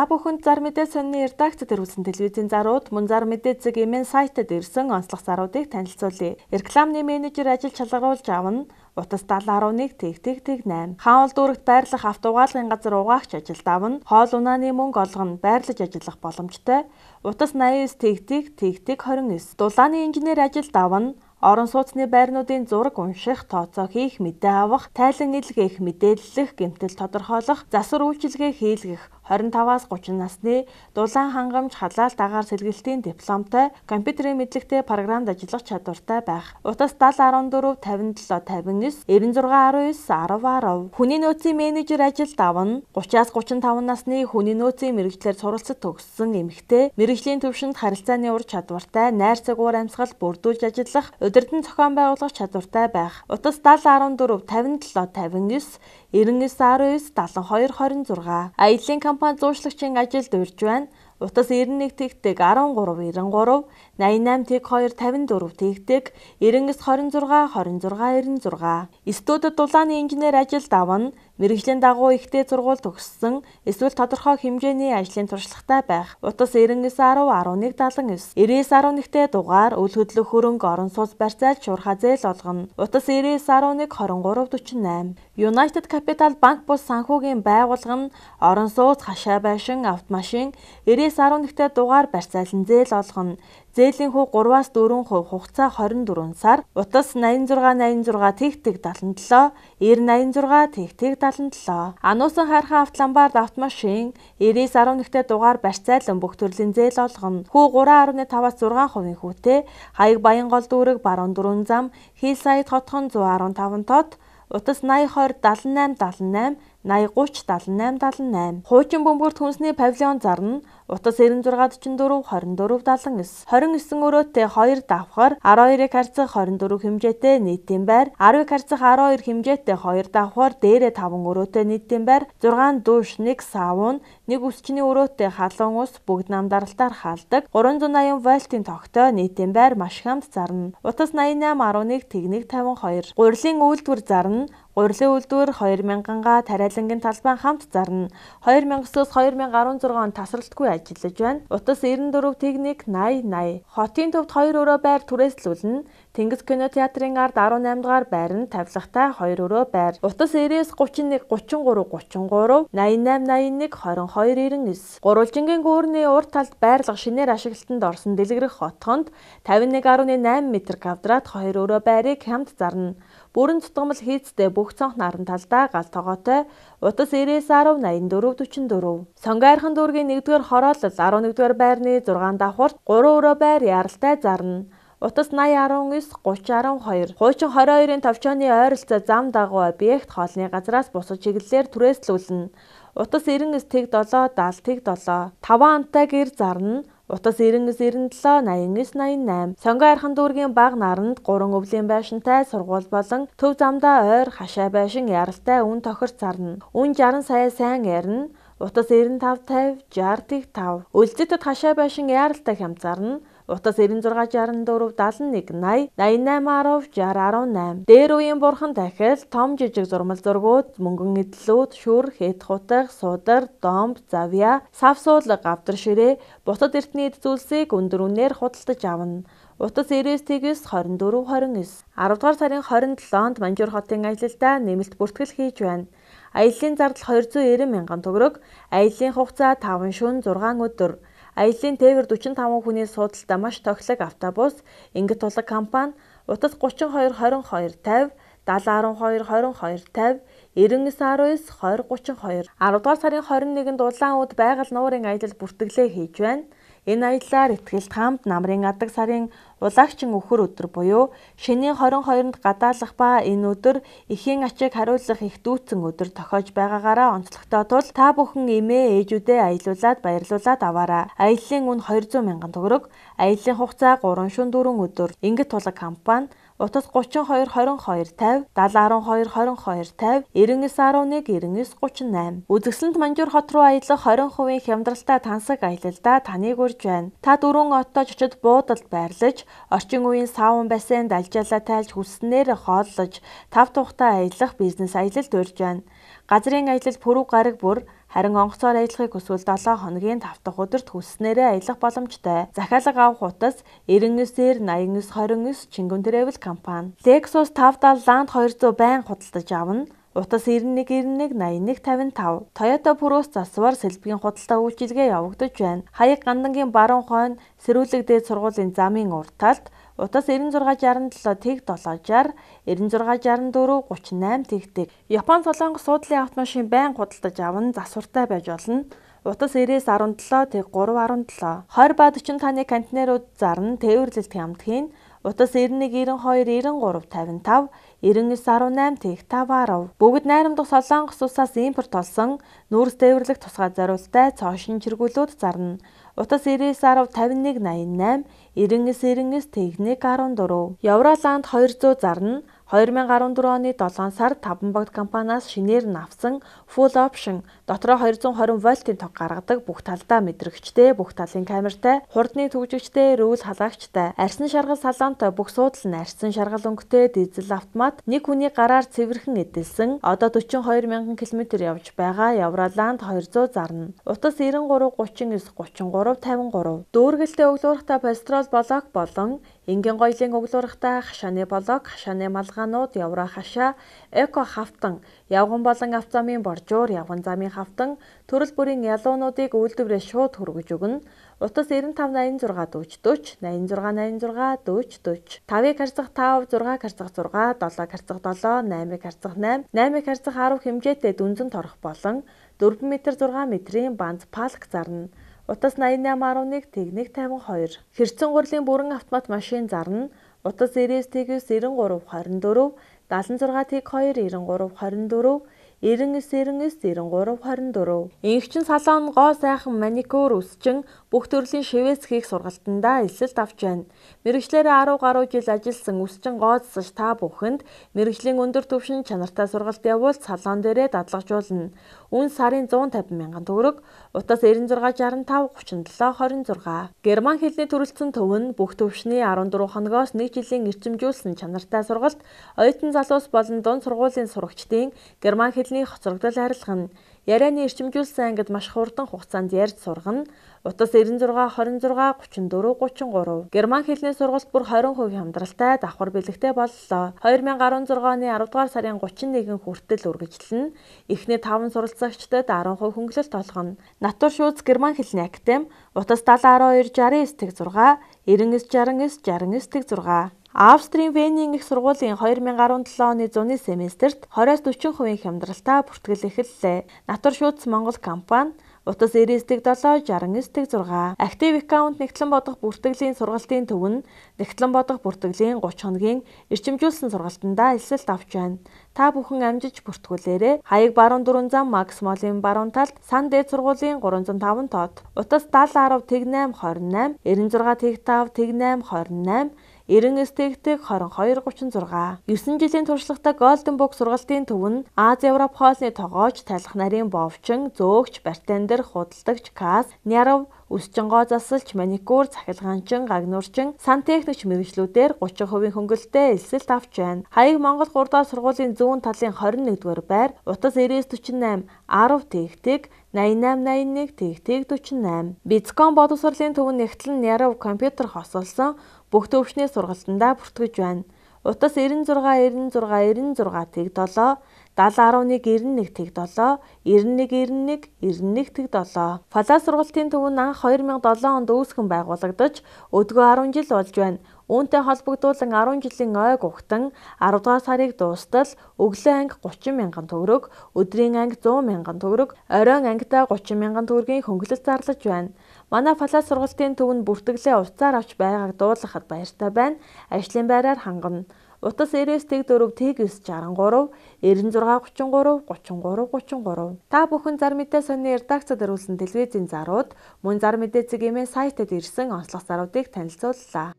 Та бүхэнд зар мэдээ сонины редакцид ирүүлсэн телевизийн зарууд мөн зар мэдээ зэг эмэн сайтад ирсэн онцлог заруудыг танилцуулъя. Рекламны менежер ажил шалгаруулж авна. Утас 70.1 тэг 8. Хаанл дүүрэгт байрлах автоугаалгын газар угаагч ажилд авна. Хоол унааны мөнгө олгоно байрлаж ажиллах боломжтой. Утас 89 тэг 29. Дулааны инженер ажилд авна. Орон сууцны байрнуудын зураг унших, тооцоо хийх, мэдээ авах, тайлан илгээх, мэдээллэх, гэмтэл тодорхойлох, засвар үйлчилгээ хийлгэх 25-аас 30 насны дулаан хангамж халаалт агаар сэлгэлтийн дипломтой, компьютерийн мэдлэгтэй програмд ажиллах чадвартай байх. Утас 7014 57 59 96 19 10 10. Хүний нөөцийн менежер ажилд авна. 30-аас 35 насны хүний нөөцийн мэргэжлэр суралцах төгссөн эмэгтэй, мэргэжлийн төвшөнд харилцааны ур чадвартай, найр цагуур амьсгал бүрдүүлж ажиллах, удирдан зохион байгуулах чадвартай байх. Утас 7014 57 59 99 19 72 26. Аяллаа компани зуучлагчийн ажилд урьж байна. Утас 91 тэг 13 93 88 тэг 2 54 тэг 99 26 26 96. Студид дулааны инженер ажилд авна. Мэргэжлийн дагуу ихтэй сургууль төгссөн, эсвэл тодорхой хэмжээний ажлын туршлагатай байх. Утас 99 10 11 79. 99 11-тэй дугаар үл хөдлөх хөрөнгө орон сууц барьцаалж шуурхай зээл олгоно. Утас 99 11 23 48. United Capital банк бус санхүүгийн байгууллага нь орон сууц, хашаа байшин, автомашин 99 11-тэй дугаар барьцаалан зээл олгоно. Зээлийн хүү 3-аас 4% хугацаа 24 сар. Утас 86 86 тэг 77 90 86 тэг 77. Ануусан хайрхан автоламбард автомашин 99 11-тэй дугаар барьцаалан бүх төрлийн зээл олгоно. Хүү 3.5-аас 6% хүүтэй. Хаяг Баянгол дүүрэг баруун дөрвөн зам Хил Саяд хотхон 115 тод. Утас 80 20 78 78 80 30 78 78. Хуучин бөмбөрт хүнсний павильон зарна. Утас 96 44 24 79. 29 өрөөтэй 2 давхар 12-ыг харьцах 24 хэмжээтэй нийтийн байр, 10-ыг харьцах 12 хэмжээтэй 2 давхар дээрээ 5 өрөөтэй нийтийн байр, 6 душ, 1 сауна, 1 үсчний өрөөтэй халуун ус бүгд намдаралтаар хаалдаг, 380 вольтын тогтой нийтийн байр маш хамт зарна. Утас 88 11 тэг 52. Гурилын үйлдвэр зарна. Гурилын үйлдвэр 2000-га тариалангийн талбай хамт зарна. 2009-оос 2016 он тасралтгүй ажиллаж байна. Утас 94 тэг 80 80. Хотын төвд 2 өрөө байр түрээслүүлнэ. Тэнгис кинотеатрын ард 18 дугаар байр нь тавилгатай 2 өрөө байр. Утас 90-с 31 33 33 88 81 22 99. Гурвалжингийн гүүрний урт талд байрлах шинээр ашиглалтанд орсон дэлгэрэх хотхонд 51.8 м квадрат 2 өрөө байрыг хамт зарна. Бүрэн тутамл хийцтэй бүх цонх наран талдаа гал тогоотой. Утас 99 10 84 44. Сонгойрхон дүүргийн 1-р хороолол 11-р байрны 6 давхарт 3 өрөө байр яралтай зарна. Утас 80 19 30 12. Хуучин 22-ын товчооны ойролцоо зам дагуу объект хоолны газраас бусад чиглэлээр түрээслүүлнэ. Утас 99 тэг 7 70 тэг 7. 5 амтай гэр зарна. Утас 99 97 89 88. Сонгойрхон дүүргийн баг наранд 3 өвлийн байшинтай сургууль болон төв замдаа ойр хашаа байшин яралтай үн тохирч зарна. Үн 60 сая сайн ярина. Утас 95 50 60 тэг 5. Үлзэтэд хашаа байшин яралтай хямд зарна. Утас 96 64 71 80 88 10 60 18. Дээр үеийн бурхан дахил том жижиг зурмал зургууд, мөнгөн эдлүүд, шүр, хэд хутаг, судар, домб, завья, сав суулга, гавдар ширээ, бусад эртний эд зүйлсийг өндөр үнээр худалдаж авна. Утас 99 тэгс 24 29. 10 дугаар сарын 27-нд Манжуур хотын аялалдаа нэмэлт бүртгэл хийж байна. Аяллаа зардал 290 мянган төгрөг, аяллаа хугацаа 5 шөнө 6 өдөр. Аяллаа тээвэр 45 хүний суудалтай маш тохилог автобус, Ингэт тулаг компани, утас 32 22 50 70 12 22 50 99 19 20 32. 10 дугаар сарын 21-нд Улаан үд байгаль нуурын аялал бүртгэлээ хийж байна. Энэ аяллаар ихтгэлт хамт намрын адаг сарын улагчин өхөр өдөр буюу шөнийн 22-нд гадаалах ба энэ өдөр эхийн ачааг хариулах их дүүцэн өдөр тохиож байгаагаараа онцлогтой тул та бүхэн эмээ ээжүүдээ аялуулад баярлуулад аваарай. Аяллаа үн 200 мянган төгрөг, аяллаа хугацаа 3 шөнө 4 өдөр. Ингэт тулаг компани утас 32 22 50 70 12 22 50 99 11 99 38. Үзэсгэлэнт Манжуур хот руу аялах 20% хямдралтай тансаг аялалдаа таныг урьж байна. Та дөрвөн оттой чочод буудалд байрлаж, орчин үеийн саун бассейнд алжаалаа тайлж хүснээр хооллож, тав тухтай аялах бизнес аялалд урьж байна. Газрын аялал пүрэв гараг бүр Харин онгоцоор ажиллахыг хүсвэл 7 хоногийн 5 дахь өдөрт хүсснээрээ аялах боломжтой. Захиалга авах утас 99-89-29 Чингүн Travel компани. Lexus 570 Land 200 байнга худалдаж авна. Утас 9191-8155. Toyota Prius засвар сэлбэгийн худалдаа үйлчилгээ явагдаж байна. Хаяг Гандангийн баруун хойно Сэрүүлэг дээд сургуулийн замын урд талд утас 9667 тэг 760 9664 38 тэгтэг. Япон Солонгос суудлын автомашин байнга худалдаж аван засвартай байж болно. Утас 9017 тэг 317. 20 ба 45-ны контейнерууд зарна тээвэрлэлт хямдхийн. Утас 9192-9355 9918 тэг 510. Бүгд найрамдах Солонгос улсаас импорт болсон нүүрс тээвэрлэх тусгай зориулалттай цоошин чиргүүлүүд зарна. Утас 9910-5188 9999 тэг 114. Евроланд 200 зарна. 2014 оны 7 сард 5 багт компаниас шинээр нь авсан Full Option дотроо 220 вольтын тог гаргадаг бүх талдаа мэдрэгчтэй, бүх талын камертай, хурдны түгжигчтэй, рүүл халагчтай, арьсан шаргал салонтой бүх суудал нь арьсан шаргал өнгөтэй дизель автомат, нэг хүний гараар цэвэрхэн эдэлсэн, одоо 42,000 км явж байгаа Евроланд 200 зарна. Утас 93 39 33 53. Дүүргэлтэй өглөөрхтэй пастрол блок болон энгийн гоёлын өглөөрхтэй хашааны блок, хашааны малгаанууд, евро хашаа, эко хавтан, явган болон автозамын боржуур, явган замын хавтан, төрөл бүрийн ялуунуудыг үйлдвэрээ шууд хүргэж өгнө. Утас 9586 40 40 8686 40 40. 5-ыг харьцах 5, 6-ыг харьцах 6, 7-ыг харьцах 7, 8-ыг харьцах 8, 8-ыг харьцах 10 хэмжээтэй дүнзэн торох болон 4 м 6 м-ийн банз палк зарна. Утас 8811 тэг 152. Хэрцэн гурлийн бүрэн автомат машин зарна. Утас 99 93 24 76 тэг 2 93 24 9999 93 24. Инхчин салон гоо сайхан маникюр үсчин бүх төрлийн шивээс хийх сургалтандаа эсэлт авч байна. Мэргэжлээрээ 10 гаруй жил ажилласан үсчин гоо засаж та бүхэнд мэргэжлийн өндөр түвшин чанартай сургалт явуул салон дээрээ дадлагжуулна. Үн сарын 150 мянган төгрөг. Утас 9665 37 26. Герман хэлний төрөлцсөн төв нь бүх төвшний 14 хоногоос 1 жилийн эрчимжүүлсэн чанартай сургалт, оюутан залуус болон дунд сургуулийн сурагчдын герман хэлний хоцрогдол арилгана. Ярианы эрчимжүүлсэн ангид маш хурдан хугацаанд ярьж сургана. Утас 96 26 34 33. Герман хэлний сургалт бүр 20% хямдралтай давхар бэлэгтэй боллоо. 2016 оны 10 дугаар сарын 31 хүртэл үргэлжлэнэ. Эхний 5 суралцагчдад 10% хөнгөлөлт олгоно. Натур шүүц герман хэлний академи. Утас 70 12 69 тэг 6 99 69 69 тэг 6. Австрийн Венийн их сургуулийн 2017 оны зуны семестрт 20-40% хямдралтай бүртгэл эхэллээ. Натур шүүц Монгол компани. Утас 99-7 69-6. Актив аккаунт нэгтлэн бодох бүртгэлийн сургалтын төв нь нэгтлэн бодох бүртгэлийн 30 хоногийн эрчимжүүлсэн сургалтандаа эсэлт авч байна. Та бүхэн амжиж бүртгүүлээрэй. Хаяг баруун 4 зам Макс Молын баруун талд Сан дээд сургуулийн 305 тоод. Утас 70 10 тэг 8 28 96 тэг 5 тэг 8 28 99 тэг 22 36. 9 жилийн туршлагатай Golden Book сургалтын төв нь Аз Европ хоолны тогооч, талх нарийн бовчин, зөөгч, бартендер, худалдагч, касс, нярав, үсчин гоо засалч, маникюр, цахилгаанчин, гагнуурчин, сантехникч мэргэжлүүдээр 30% хөнгөлөлттэй эсэлт авч байна. Хаяг Монгол 3 дахь сургуулийн зүүн талын 21-р байр, утас 9948 10 тэгтэг 8881 тэгтэг 48. Бицком боловсролын төв нь нэгтлэн нярав компьютер хосолсон бүх төвшний сургалтандаа бүртгэж байна. Утас 96 96 96 тэг 7 70 11 91 тэг 7 91 91 91 тэг 7. Фалаа сургалтын төв нь анх 2007 онд үүсгэн байгуулагдаж өдгөө 10 жил болж байна. Үүнтэй холбогдуулан 10 жилийн ойг угтан 10 дугаар сарыг дуустал өглөө анги 30 мянган төгрөг, өдрийн анги 100 мянган төгрөг, оройн ангидаа 30 мянган төгрөгийн хөнгөлөлт зарлаж байна. Манай фалаа сургалтын төв нь бүртгэлээ уцаар авч байгааг дуулгахад баяртай байна. Ажлын байраар хангана. Утас 99 тэг 4 тэг 9 63 96 33 33 33. Та бүхэн зар мэдээ сонины редакцид ирүүлсэн телевизийн зарууд мөн зар мэдээ цэгийн сайтэд ирсэн онцлог заруудыг танилцууллаа.